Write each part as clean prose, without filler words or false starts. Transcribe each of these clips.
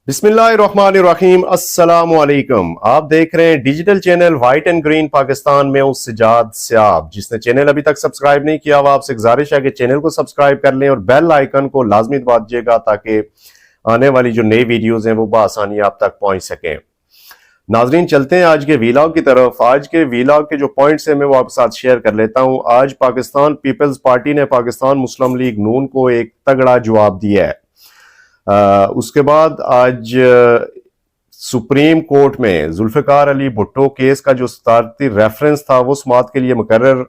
बिस्मिल्लाहिर्रहमानिर्रहीम। अस्सलाम वालेकुम। आप देख रहे हैं digital channel white and green Pakistan में हूं सिजाद सियाब। जिसने चैनल अभी तक सब्सक्राइब नहीं किया हुआ, आपसे गुजारिश है कि चैनल को सब्सक्राइब कर लें और बेल आइकन को लाजमी दबा दीजिएगा ताकि आने वाली जो नई वीडियोज हैं वो बआसानी आप तक पहुंच सकें। नाजरीन, चलते हैं आज के वीलॉग की तरफ। आज के वीलॉग के जो पॉइंट्स हैं मैं वो आपके साथ शेयर कर लेता हूं। आज पाकिस्तान पीपल्स पार्टी ने पाकिस्तान मुस्लिम लीग नून को एक तगड़ा जवाब दिया है। उसके बाद आज सुप्रीम कोर्ट में जुल्फिकार अली भुट्टो केस का जो सदारती रेफरेंस था वो समाअत के लिए मुकर्रर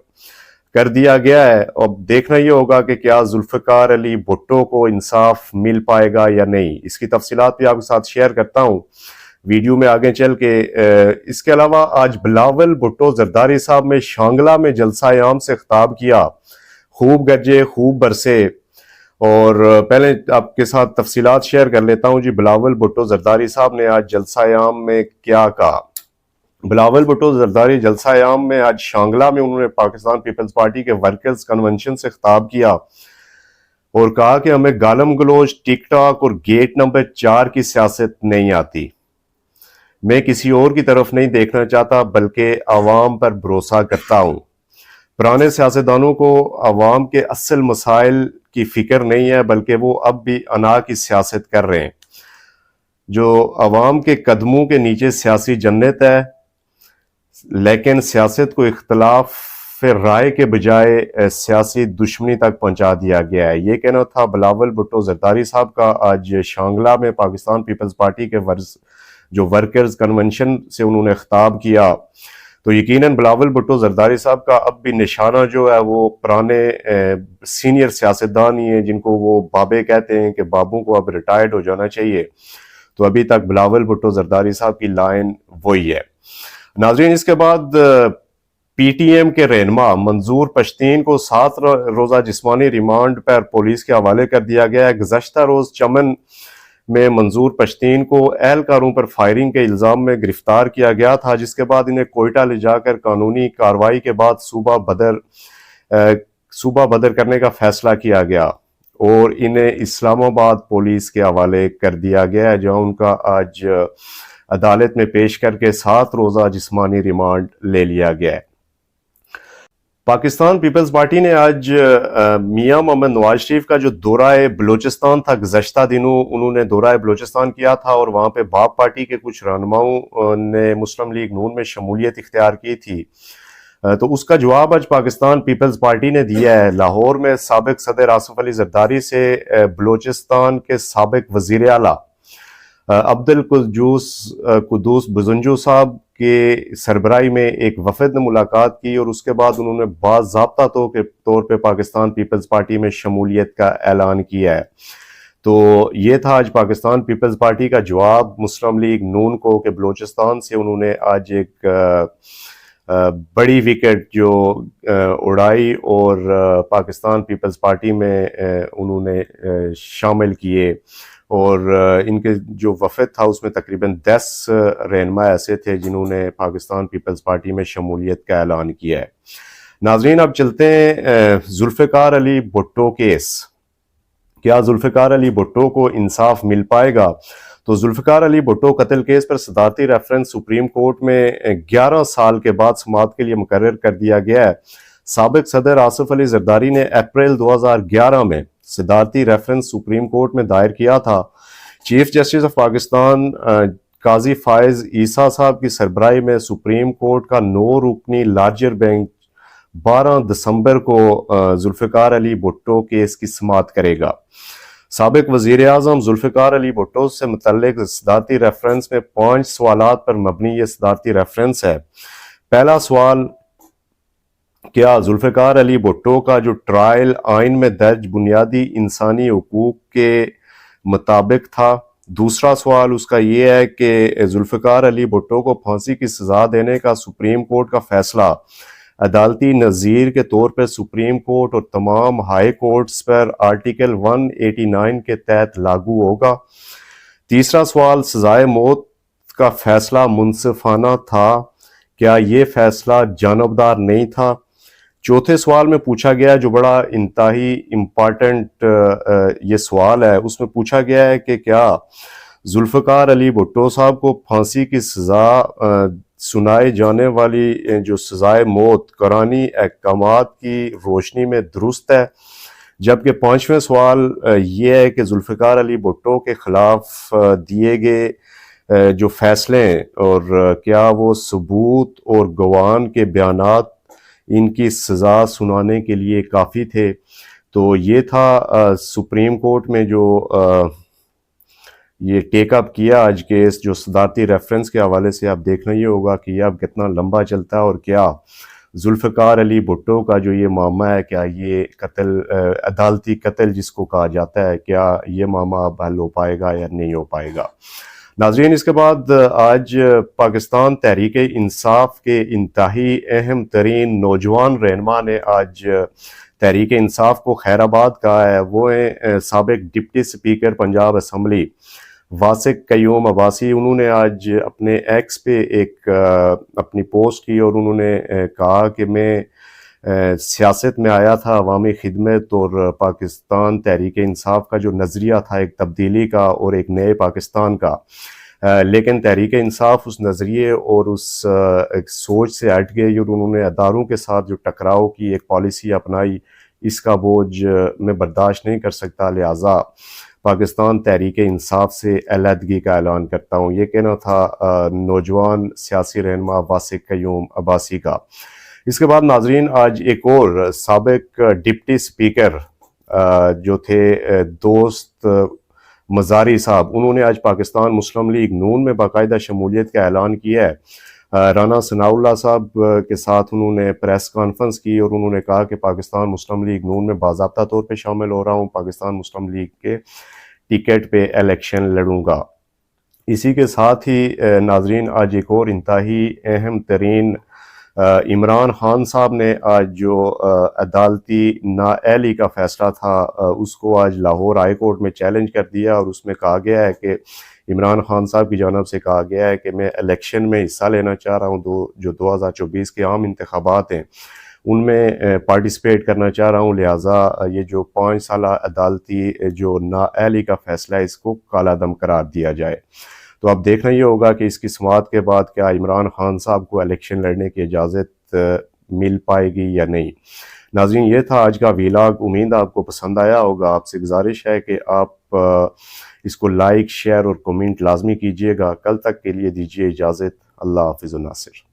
कर दिया गया है। अब देखना ये होगा कि क्या जुल्फिकार अली भुट्टो को इंसाफ मिल पाएगा या नहीं। इसकी तफसीलात भी आपके साथ शेयर करता हूँ वीडियो में आगे चल के। इसके अलावा आज बिलावल भुट्टो जरदारी साहब में शांगला में जलसा आम से खिताब किया। खूब गरजे खूब बरसे। और पहले आपके साथ तफसीलात शेयर कर लेता हूं जी। बिलावल भुट्टो जरदारी साहब ने आज जलसा आम में क्या कहा। बिलावल भुट्टो जरदारी जलसा आम में आज शांगला में उन्होंने पाकिस्तान पीपल्स पार्टी के वर्कर्स कन्वेंशन से खिताब किया और कहा कि हमें गालम गलोच, टिकटॉक और गेट नंबर 4 की सियासत नहीं आती। मैं किसी और की तरफ नहीं देखना चाहता बल्कि आवाम पर भरोसा करता हूं। पुराने सियासतदानों को आवाम के असल मसाइल की फिक्र नहीं है बल्कि वो अब भी अना की सियासत कर रहे हैं। जो आवाम के कदमों के नीचे सियासी जन्नत है, लेकिन सियासत को इख्तलाफ राय के बजाय सियासी दुश्मनी तक पहुंचा दिया गया है। ये कहना था बिलावल भुट्टो जरदारी साहब का। आज शांगला में पाकिस्तान पीपल्स पार्टी के जो वर्कर्स कन्वेंशन से उन्होंने खिताब किया। तो यकीनन बिलावल भुट्टो जरदारी साहब का अब भी निशाना जो है वो पुराने सीनियर सियासतदान ही है जिनको वो बाबे कहते हैं कि बाबू को अब रिटायर्ड हो जाना चाहिए। तो अभी तक बिलावल भुट्टो जरदारी साहब की लाइन वही है। नाजरीन, इसके बाद पीटीएम के रहनुमा मंजूर पश्तीन को 7 रोजा जिस्मानी रिमांड पर पुलिस के हवाले कर दिया गया है। गुज़श्ता रोज चमन में मंजूर पश्तीन को एहलकारों पर फायरिंग के इल्जाम में गिरफ्तार किया गया था, जिसके बाद इन्हें कोयटा ले जाकर कानूनी कार्रवाई के बाद सूबा बदर करने का फैसला किया गया और इन्हें इस्लामाबाद पुलिस के हवाले कर दिया गया है, जहां उनका आज अदालत में पेश करके 7 रोजा जिस्मानी रिमांड ले लिया गया है। पाकिस्तान पीपल्स पार्टी ने आज मियां मोहम्मद नवाज शरीफ का जो दौरा बलूचिस्तान था, गुज़श्ता दिनों उन्होंने दौरा बलूचिस्तान किया था और वहां पे बाप पार्टी के कुछ रहनुमाओं ने मुस्लिम लीग नून में शमूलियत इख्तियार की थी। तो उसका जवाब आज पाकिस्तान पीपल्स पार्टी ने दिया है। लाहौर में साबिक सदर आसिफ अली जरदारी से बलूचिस्तान के साबिक वजीर आला अब्दुल कुद्दूस बुजुंजू साहब के सरबराही में एक वफद ने मुलाकात की और उसके बाद उन्होंने बाज़ाब्ता तौर पे पाकिस्तान पीपल्स पार्टी में शमूलियत का ऐलान किया है। तो ये था आज पाकिस्तान पीपल्स पार्टी का जवाब मुस्लिम लीग नून को कि बलूचिस्तान से उन्होंने आज एक बड़ी विकेट जो उड़ाई और पाकिस्तान पीपल्स पार्टी में उन्होंने शामिल किए। और इनके जो वफद था उसमें तकरीबन 10 रहनुमा ऐसे थे जिन्होंने पाकिस्तान पीपल्स पार्टी में शमूलियत का ऐलान किया है। नाजरीन, अब चलते हैं जुल्फिकार अली भुट्टो केस। क्या जुल्फिकार अली भुट्टो को इंसाफ मिल पाएगा? तो जुल्फिकार अली भुट्टो कत्ल केस पर सदारती रेफरेंस सुप्रीम कोर्ट में 11 साल के बाद समाअत के लिए मुकर्रर कर दिया गया है। साबिक सदर आसिफ अली जरदारी ने अप्रैल 2011 में सदारती रेफरेंस सुप्रीम कोर्ट में दायर किया था। चीफ जस्टिस ऑफ पाकिस्तान काजी फायज ईसा साहब की सरबराही में सुप्रीम कोर्ट का 9 रुकनी लार्जर बेंच 12 दिसंबर को जुल्फिकार अली भुट्टो केस की समाअत करेगा। साबिक वजीर आजम जुल्फिकार अली भुट्टो से मुतल्लिक सदारती रेफरेंस में 5 सवालात पर मबनी ये सदारती रेफरेंस है। पहला सवाल, क्या जुल्फिकार अली भुट्टो का जो ट्रायल आइन में दर्ज बुनियादी इंसानी हुकूक के मुताबिक था? दूसरा सवाल उसका ये है कि जुल्फिकार अली भुट्टो को फांसी की सजा देने का सुप्रीम कोर्ट का फैसला अदालती नज़ीर के तौर पर सुप्रीम कोर्ट और तमाम हाई कोर्ट्स पर आर्टिकल 189 के तहत लागू होगा। तीसरा सवाल, सजाए मौत का फैसला मुनसिफाना था? क्या ये फैसला जानबदार नहीं था? चौथे सवाल में पूछा गया, जो बड़ा इंतहाई इम्पॉर्टेंट ये सवाल है, उसमें पूछा गया है कि क्या ذوالفقار علی بھٹو صاحب کو پھانسی کی سزا سنائے جانے والی جو سزائے موت قرآنی احکامات کی روشنی میں درست ہے، جبکہ پانچویں سوال یہ ہے کہ ذوالفقار علی بھٹو کے خلاف دیے گئے جو فیصلے ہیں اور کیا وہ ثبوت اور گواہان کے بیانات ان کی سزا سنانے کے لیے کافی تھے۔ تو یہ تھا سپریم کورٹ میں جو یہ ٹیک اپ کیا آج کیس، جو صدارتی ریفرنس کے حوالے سے آپ دیکھنا یہ ہوگا کہ یہ اب کتنا لمبا چلتا ہے، اور کیا ذوالفقار علی بھٹو کا جو یہ معاملہ ہے، کیا یہ قتل عدالتی قتل جس کو کہا جاتا ہے، کیا یہ معاملہ اب حل ہو پائے گا یا نہیں ہو پائے گا۔ ناظرین، اس کے بعد آج پاکستان تحریک انصاف کے انتہائی اہم ترین نوجوان رہنما نے آج تحریک انصاف کو خیر آباد کہا ہے۔ وہ ہیں سابق deputy speaker Punjab assembly Wasiq Qayyum Abbasi. انہوں نے آج اپنے ایکس پہ ایک اپنی پوسٹ کی اور انہوں نے کہا کہ میں سیاست میں آیا تھا عوامی خدمت اور پاکستان تحریک انصاف کا جو نظریہ تھا ایک تبدیلی کا اور ایک نئے پاکستان کا، لیکن تحریک انصاف اس نظریے اور اس ایک سوچ سے ہٹ گئی اور انہوں نے اداروں کے ساتھ جو ٹکراؤ کی ایک پالیسی اپنائی، اس کا بوجھ میں برداشت نہیں کر سکتا، لہٰذا پاکستان تحریک انصاف سے علیحدگی کا اعلان کرتا ہوں۔ یہ کہنا تھا نوجوان سیاسی رہنما واسق قیوم عباسی کا۔ اس کے بعد ناظرین، آج ایک اور سابق ڈپٹی سپیکر جو تھے دوست مزاری صاحب، انہوں نے آج پاکستان مسلم لیگ نون میں باقاعدہ شمولیت کا اعلان کیا ہے۔ رانا ثناء اللہ صاحب کے ساتھ انہوں نے پریس کانفرنس کی اور انہوں نے کہا کہ پاکستان مسلم لیگ نون میں باضابطہ طور پہ شامل ہو رہا ہوں، پاکستان مسلم لیگ کے ٹکٹ پہ الیکشن لڑوں گا۔ اسی کے ساتھ ہی ناظرین، آج ایک اور انتہائی اہم ترین عمران خان صاحب نے آج جو عدالتی نااہلی کا فیصلہ تھا اس کو آج لاہور ہائی کورٹ میں چیلنج کر دیا، اور اس میں کہا گیا ہے کہ عمران خان صاحب کی جانب سے کہا گیا ہے کہ میں الیکشن میں حصہ لینا چاہ رہا ہوں، جو 2024 کے عام انتخابات ہیں ان میں پارٹیسپیٹ کرنا چاہ رہا ہوں، لہٰذا یہ جو 5 سالہ عدالتی جو نااہلی کا فیصلہ ہے اس کو کالعدم قرار دیا جائے۔ تو اب دیکھنا یہ ہوگا کہ اس کی سماعت کے بعد کیا عمران خان صاحب کو الیکشن لڑنے کی اجازت مل پائے گی یا نہیں۔ ناظرین، یہ تھا آج کا ویلاگ، امید آپ کو پسند آیا ہوگا۔ آپ سے گزارش ہے کہ آپ اس کو لائک، شیئر اور کمنٹ لازمی کیجیے گا۔ کل تک کے لیے دیجیے اجازت۔ اللہ حافظ الناصر۔